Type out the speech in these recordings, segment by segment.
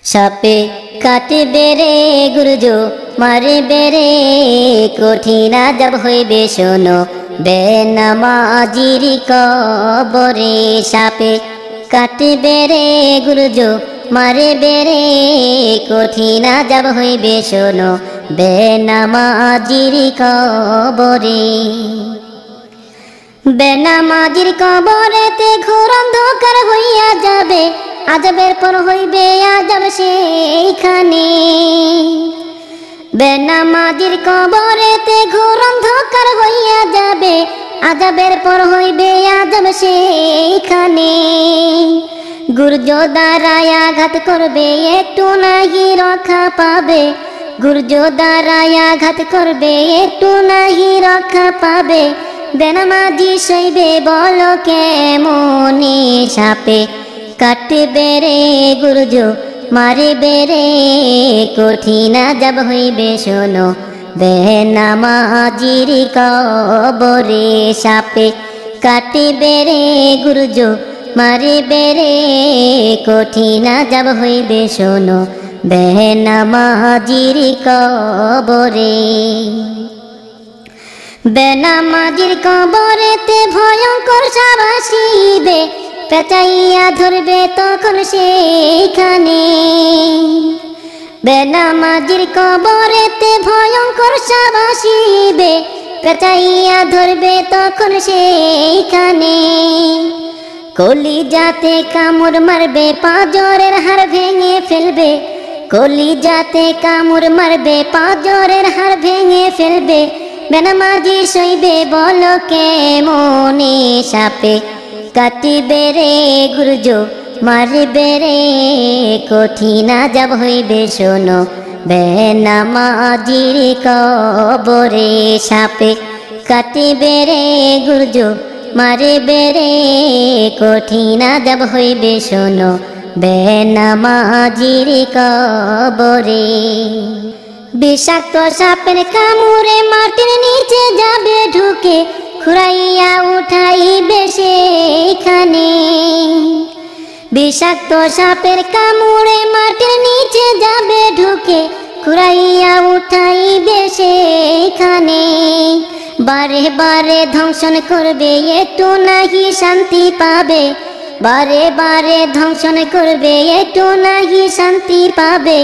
সাপে কাটবে রে গুরুজো মারবে রে কঠিন আযাব হইবে শোনো বেনামাজির কবরে। সাপে কাটবে রে গুরুজো মারবে রে কঠিন আযাব হইবে শোনো বেনামাজির কবরে। বেনামাজির কবরেতে ঘোর অন্ধকার হইয়া যাবে, আযাবের পর হইবে আযাব সেইখানে। বেনামাজির কবরেতে ঘোর অন্ধকার হইয়া যাবে, আযাবের পর হইবে আযাব সেইখানে। গুর্জ দ্বারায় আঘাত করবে একটু নাহি রক্ষা পাবে, গুর্জ দ্বারায় আঘাত করবে একটু নাহি রক্ষা পাবে। বেনামাজি সইবে বলো কেমনে। সাপে কাটবে রে গুরজো মারবে রে কঠিন আযাব হইবে শোনো বেনামাজির কবরে। সাপে কাটবে রে গুরজো মারবে রে কঠিন আযাব হইবে শোনো বেনামাজির কবরে। বেনামাজির কবরেতে ভয়ঙ্কর সাপ আসিবে, পেঁচাইয়া ধরবে তখন সেইখানে। বেনামাজির কবরেতে ভয়ঙ্কর সাপ আসিবে, পেঁচাইয়া ধরবে তখন সেইখানে। কলিজাতে কামড় মারবে পাঁজরের হাড় ভেঙে ফেলবে, কলিজাতে কামড় মারবে পাঁজরের হাড় ভেঙে ফেলবে। বেনামাজি সইবে বলো কেমনে। সাপে কাটবে রে গুরজো মারবে রে কঠিন আযাব হইবে শোনো বেনামাজির কবরে। সাপে কাটবে রে গুরজো মারবে রে কঠিন আযাব হইবে শোনো বেনামাজির কবরে। বিষাক্ত সাপের কামড়ে মাটির নিচে যাবে ঢুকে, খুঁড়াইয়া উঠাইবে সেইখানে। বিষাক্ত সাপের কামড়ে মাটির নিচে যাবে ঢুকে, খুঁড়াইয়া উঠাইবে সেইখানে। বারে বারে ধ্বংসন করবে একটু নাহি শান্তি পাবে, বারে বারে ধ্বংসন করবে একটু নাহি শান্তি পাবে।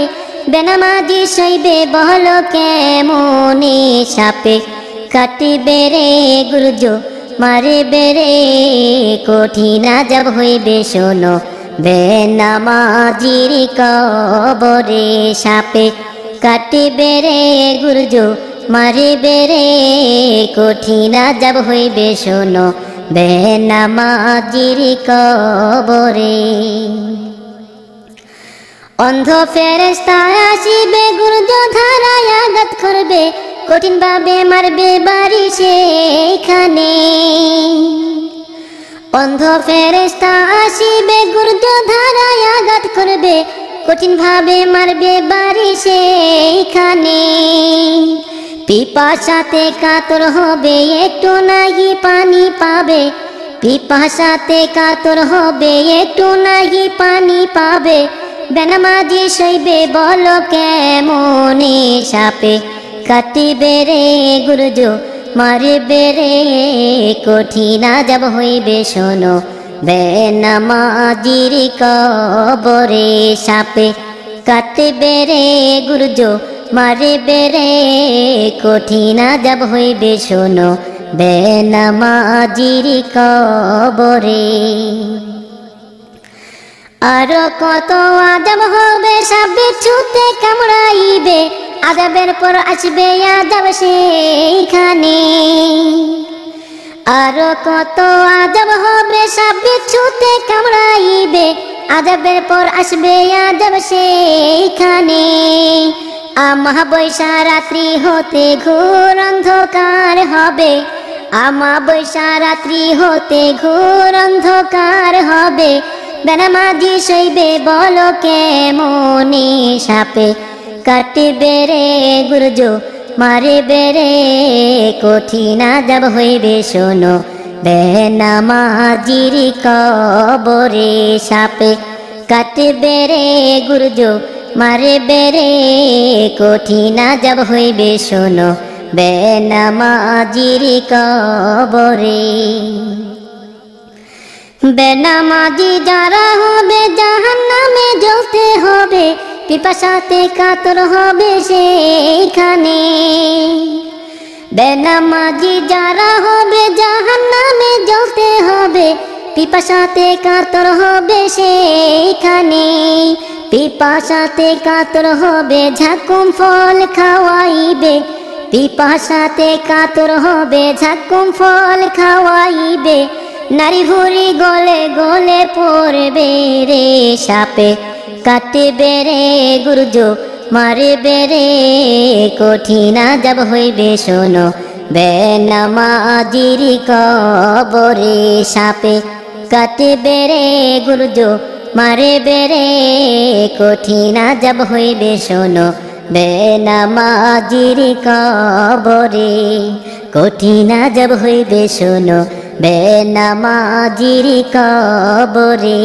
বেনামাজি সইবে বলো কেমনে। সাপে কাটবে রে গুরজো মারবে রে কঠিন আযাব হইবে শোনো বেনামাজির কবরে। সাপে কাটবে রে গুরজো মারবে রে কঠিন আযাব হইবে শোনো বেনামাজির কবরে। অন্ধ ফেরেশতা আসিবে গুর্জ ধারায় আঘাত করবে, কঠিন ভাবে মারবে বাড়ি সেইখানে। অন্ধ ফেরেশতা আসিবে গুর্জ ধারায় আঘাত করবে, কঠিন ভাবে মারবে বাড়ি সেইখানে। পিপাসাতে কাতর হবে একটু নাহি পানি পাবে, পিপাসাতে কাতর হবে একটু নাহি পানি পাবে। বেনামাজি সইবে বলো কেমনে। সাপে কাটবে রে গুরজো মারবে রে কঠিন আযাব হইবে শোনো বেনামাজির কবরে। সাপে কাটবে রে গুরজো মারবে রে কঠিন আযাব হইবে শোনো বেনামাজির কবরে। আরো কত আযাব হবে সাপ বিচ্ছুতে কামড়াইবে, আযাবের পর আসবে আযাব সেইখানে। আরো কত আযাব হবে সাপ বিচ্ছুতে কামড়াইবে, আযাবের পর আসবে আযাব সেইখানে। আমাবস্যা রাত্রি হতে ঘোর অন্ধকার হবে, আমাবস্যা রাত্রি হতে ঘোর অন্ধকার হবে। বেনামাজি সইবে বলো কেমনে। সাপে কাটবে রে গুরজো মারবে রে কঠিন আযাব হইবে শোনো বেনামাজির কবরে। সাপে কাটবে রে গুরজো মারে বেরে কঠিন আযাব হইবে শোনো বেনামাজির কবরে। বেনামাজি যারা হবে জাহান্নামে জ্বলতে হবে, পিপাসাতে কাতর হবে সেইখানে। বেনামাজি যারা হবে জাহান্নামে জ্বলতে হবে, পিপাসাতে কাতর হবে সেইখানে। পিপাসাতে কাতর হবে ঝাকুম ফল খাওয়াইবে, পিপাসাতে কাতর হবে ঝাকুম ফল খাওয়াইবে। নারী ভুরি গলে গলে পড়বে রে সাপে, কাটবে রে গুর্জ মারবে রে কঠিন আযাব হইবে শোনো বেনামাজির কবরে। সাপে কাটবে রে গুর্জ মারবে রে কঠিন আযাব হইবে শোনো বেনামাজির কবরে। কঠিন আযাব হইবে শোনো বেনামাজির কবরে।